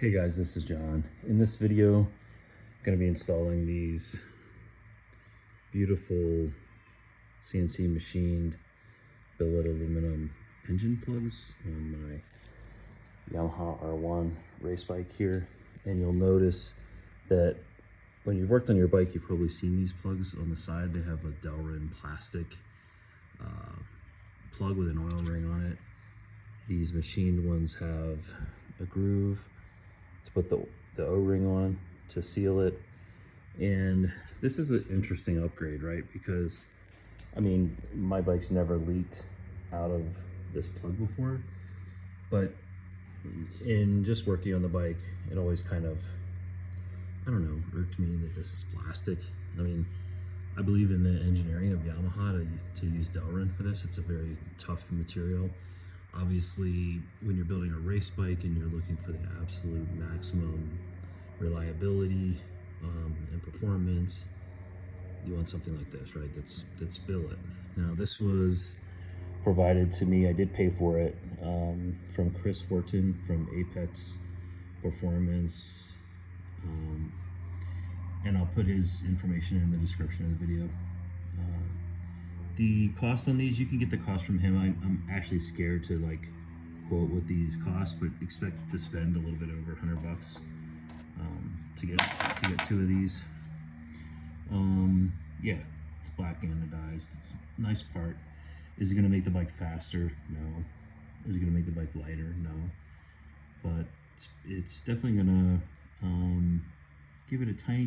Hey guys, this is John. In this video, I'm going to be installing these beautiful CNC machined billet aluminum engine plugs on my Yamaha R1 race bike here. And you'll notice that when you've worked on your bike, you've probably seen these plugs on the side. They have a Delrin plastic plug with an oil ring on it. These machined ones have a groove to put the O-ring on to seal it. And this is an interesting upgrade, right? Because I mean, my bike's never leaked out of this plug before, but in just working on the bike, it always kind of, I don't know, irked me that this is plastic. I mean, I believe in the engineering of Yamaha to use Delrin for this. It's a very tough material. Obviously, when you're building a race bike and you're looking for the absolute maximum reliability and performance, you want something like this, right? That's billet. Now, this was provided to me. I did pay for it from Chris Horton from Apex Performance, and I'll put his information in the description of the video. The cost on these, you can get the cost from him. I'm actually scared to like quote what these cost, but expect to spend a little bit over $100 to get two of these. Yeah, it's black anodized. It's a nice part. Is it going to make the bike faster? No. Is it going to make the bike lighter? No. But it's definitely going to give it a tiny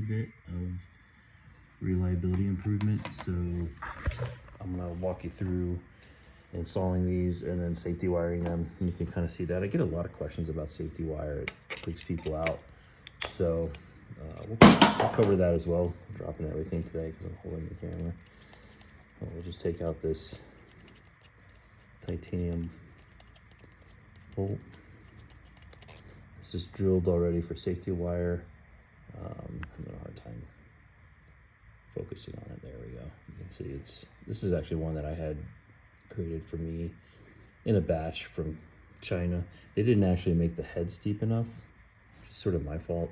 bit of reliability improvement. So I'm going to walk you through installing these and then safety wiring them, and you can kind of see that. I get a lot of questions about safety wire. It freaks people out. So I'll cover that as well. I'm dropping everything today because I'm holding the camera. We'll just take out this titanium bolt. This is drilled already for safety wire. I'm having a hard time focusing on it. There we go. You can see this is actually one that I had created for me in a batch from China. They didn't actually make the heads deep enough, which is sort of my fault.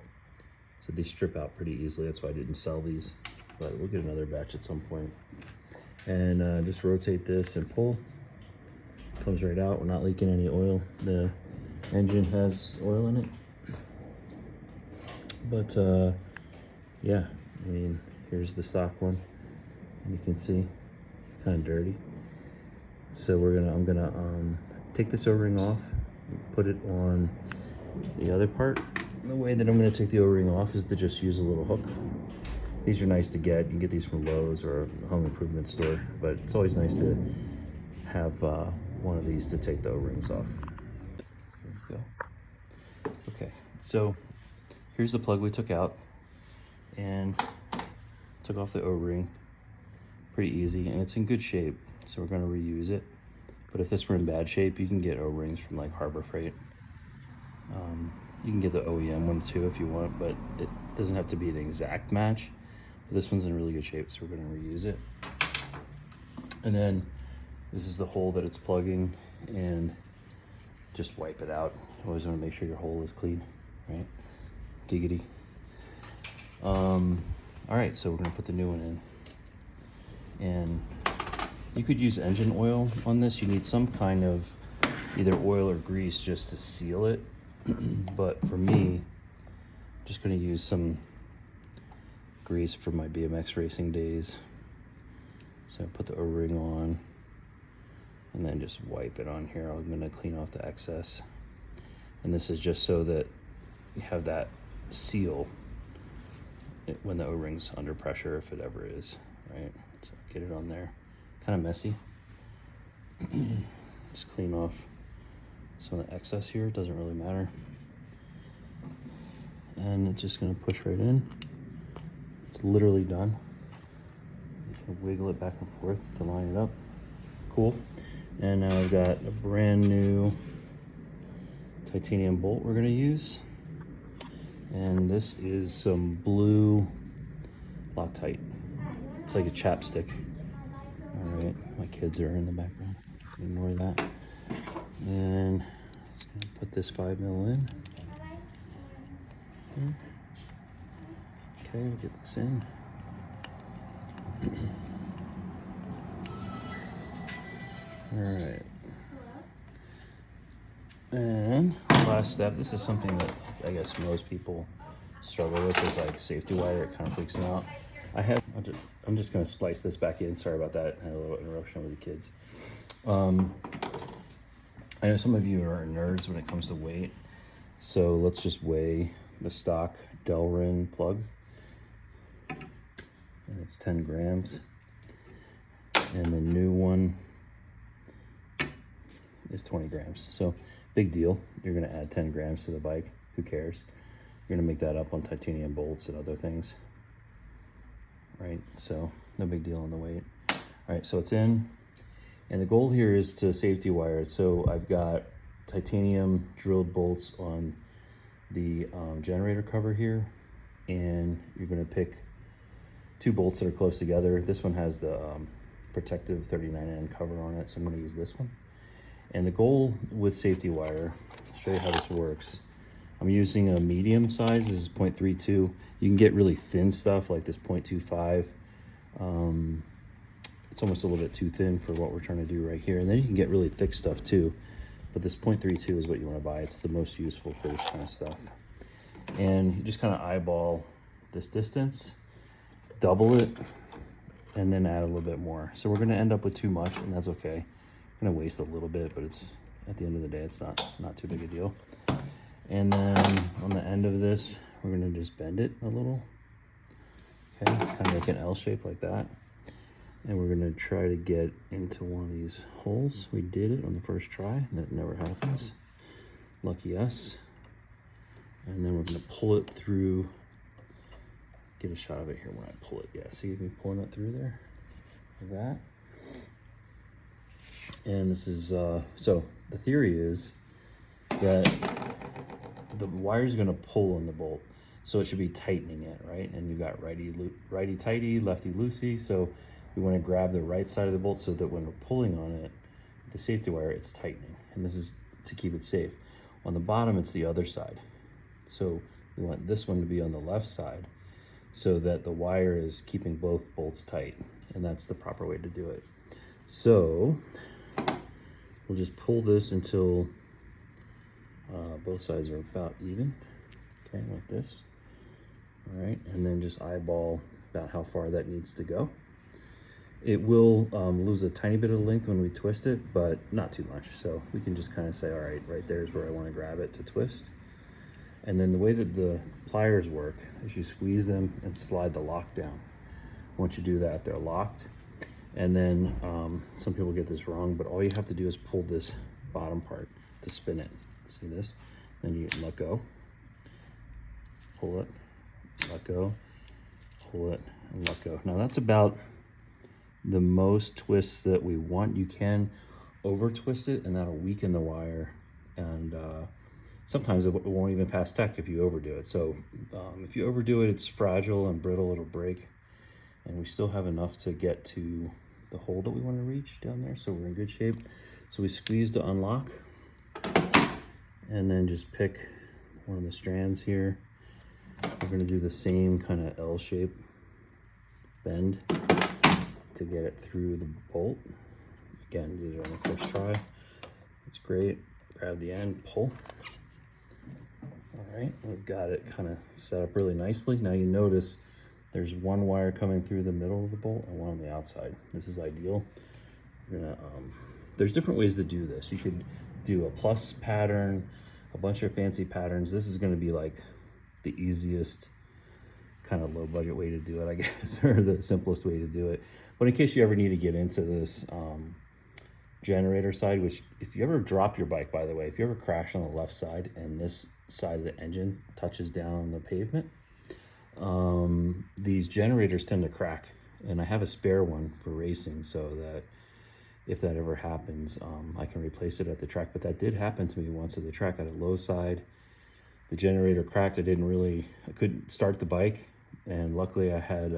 So they strip out pretty easily. That's why I didn't sell these, but we'll get another batch at some point. And just rotate this and pull. Comes right out. We're not leaking any oil. The engine has oil in it. But yeah, I mean, here's the stock one. And you can see it's kind of dirty. So I'm gonna take this O-ring off, put it on the other part. The way that I'm going to take the O-ring off is to just use a little hook. These are nice to get. You can get these from Lowe's or a home improvement store, but it's always nice to have one of these to take the O-rings off. There we go. Okay, so here's the plug we took out and took off the O-ring. Pretty easy, and it's in good shape, so we're going to reuse it. But if this were in bad shape, you can get O-rings from like Harbor Freight. You can get the OEM one too if you want, but it doesn't have to be an exact match. But this one's in really good shape, so we're going to reuse it. And then this is the hole that it's plugging, and just wipe it out. You always want to make sure your hole is clean, right? Giggity. All right, so we're going to put the new one in. And you could use engine oil on this. You need some kind of either oil or grease just to seal it. But for me, I'm just going to use some grease from my BMX racing days. So I put the O-ring on and then just wipe it on here. I'm going to clean off the excess. And this is just so that you have that seal when the O-ring's under pressure, if it ever is, right? So get it on there. Kind of messy. Just clean off some of the excess here. It doesn't really matter. And it's just going to push right in. It's literally done. You can wiggle it back and forth to line it up. Cool. And now I've got a brand new titanium bolt we're going to use. And this is some blue Loctite. It's like a chapstick. All right, my kids are in the background. Ignore that. And just gonna put this 5mm in. here. Okay, we'll get this in. All right. And last step, this is something that I guess most people struggle with, is like safety wire. It kind of freaks me out. I'm just gonna splice this back in. Sorry about that. I had a little interruption with the kids. I know some of you are nerds when it comes to weight. So let's just weigh the stock Delrin plug. And it's 10 grams. And the new one is 20 grams. So big deal. You're gonna add 10 grams to the bike. Who cares? You're gonna make that up on titanium bolts and other things. Right, so no big deal on the weight. All right, so it's in. And the goal here is to safety wire it. So I've got titanium drilled bolts on the generator cover here. And you're gonna pick 2 bolts that are close together. This one has the protective 39N cover on it, so I'm gonna use this one. And the goal with safety wire, I'll show you how this works. I'm using a medium size, this is 0.32. You can get really thin stuff like this 0.25. It's almost a little bit too thin for what we're trying to do right here. And then you can get really thick stuff too. But this 0.32 is what you wanna buy. It's the most useful for this kind of stuff. And you just kind of eyeball this distance, double it, and then add a little bit more. So we're gonna end up with too much, and that's okay. We're gonna waste a little bit, but it's, at the end of the day, it's not too big a deal. And then on the end of this, we're gonna just bend it a little. Okay, kind of make an L shape like that. And we're gonna try to get into one of these holes. We did it on the first try, and that never happens. Lucky us. And then we're gonna pull it through. Get a shot of it here when I pull it. Yeah, see me pulling it through there, like that. And this is, so the theory is that the wire is gonna pull on the bolt. So it should be tightening it, right? And you've got righty tighty, lefty loosey. So we wanna grab the right side of the bolt so that when we're pulling on it, the safety wire, it's tightening. And this is to keep it safe. On the bottom, it's the other side. So we want this one to be on the left side so that the wire is keeping both bolts tight. And that's the proper way to do it. So we'll just pull this until both sides are about even. Okay, like this. All right, and then just eyeball about how far that needs to go. It will lose a tiny bit of length when we twist it, but not too much. So we can just kind of say, all right, right there is where I want to grab it to twist. And then the way that the pliers work is you squeeze them and slide the lock down. Once you do that, they're locked. And then some people get this wrong, but all you have to do is pull this bottom part to spin it. See this? Then you let go, pull it, let go, pull it, and let go. Now that's about the most twists that we want. You can over twist it and that'll weaken the wire, and sometimes it won't even pass tech if you overdo it. So if you overdo it, it's fragile and brittle, it'll break. And we still have enough to get to the hole that we want to reach down there, so we're in good shape. So we squeeze to unlock, and then just pick one of the strands here. We're going to do the same kind of L shape bend to get it through the bolt. Again, did it on the first try. It's great. Grab the end, pull. All right, we've got it kind of set up really nicely. Now you notice there's one wire coming through the middle of the bolt and one on the outside. This is ideal. We're gonna, there's different ways to do this. You could do a plus pattern, a bunch of fancy patterns. This is gonna be like the easiest kind of low budget way to do it, I guess, or the simplest way to do it. But in case you ever need to get into this generator side, which if you ever drop your bike, by the way, if you ever crash on the left side and this side of the engine touches down on the pavement, these generators tend to crack, and I have a spare one for racing so that if that ever happens, I can replace it at the track. But that did happen to me once at the track at a low side. The generator cracked. I couldn't start the bike, and luckily I had,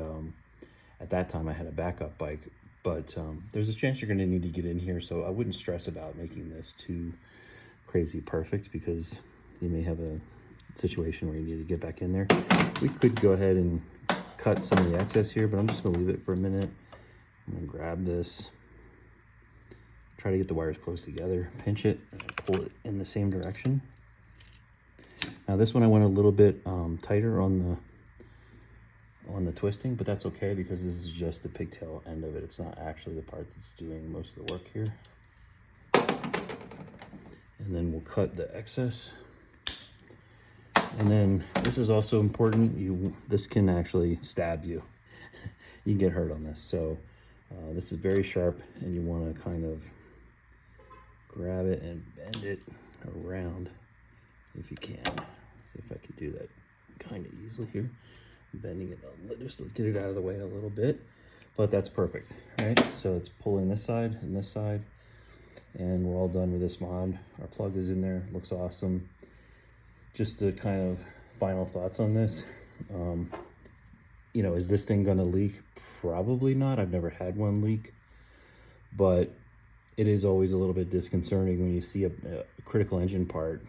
at that time I had a backup bike, but there's a chance you're gonna need to get in here, so I wouldn't stress about making this too crazy perfect, because you may have a situation where you need to get back in there. We could go ahead and cut some of the excess here, but I'm just gonna leave it for a minute. I'm gonna grab this, try to get the wires close together, pinch it, and pull it in the same direction. Now this one I went a little bit tighter on the twisting, but that's okay because this is just the pigtail end of it. It's not actually the part that's doing most of the work here. And then we'll cut the excess. And then this is also important. This can actually stab you. You can get hurt on this. So this is very sharp, and you want to kind of grab it and bend it around if you can. See if I can do that kind of easily here. I'm bending it just to get it out of the way a little bit, but that's perfect, right? So it's pulling this side and this side, and we're all done with this mod. Our plug is in there, looks awesome. Just the kind of final thoughts on this. You know, is this thing gonna leak? Probably not. I've never had one leak, but it is always a little bit disconcerting when you see a critical engine part,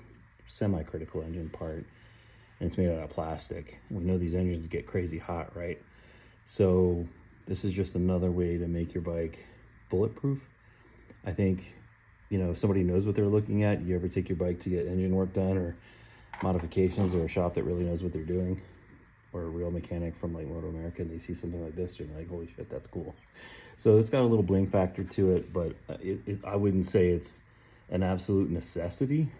semi-critical engine part, and it's made out of plastic. We know these engines get crazy hot, right? So this is just another way to make your bike bulletproof. I think, you know, if somebody knows what they're looking at, you ever take your bike to get engine work done or modifications, or a shop that really knows what they're doing, or a real mechanic from like Moto America, and they see something like this, you're like, holy shit, that's cool. So it's got a little bling factor to it, but I wouldn't say it's an absolute necessity,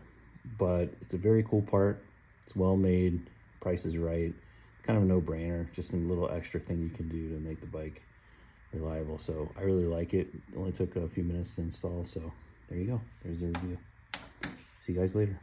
but it's a very cool part. It's well made, price is right, kind of a no-brainer, just a little extra thing you can do to make the bike reliable. So I really like it. It only took a few minutes to install, so there you go. There's the review. See you guys later.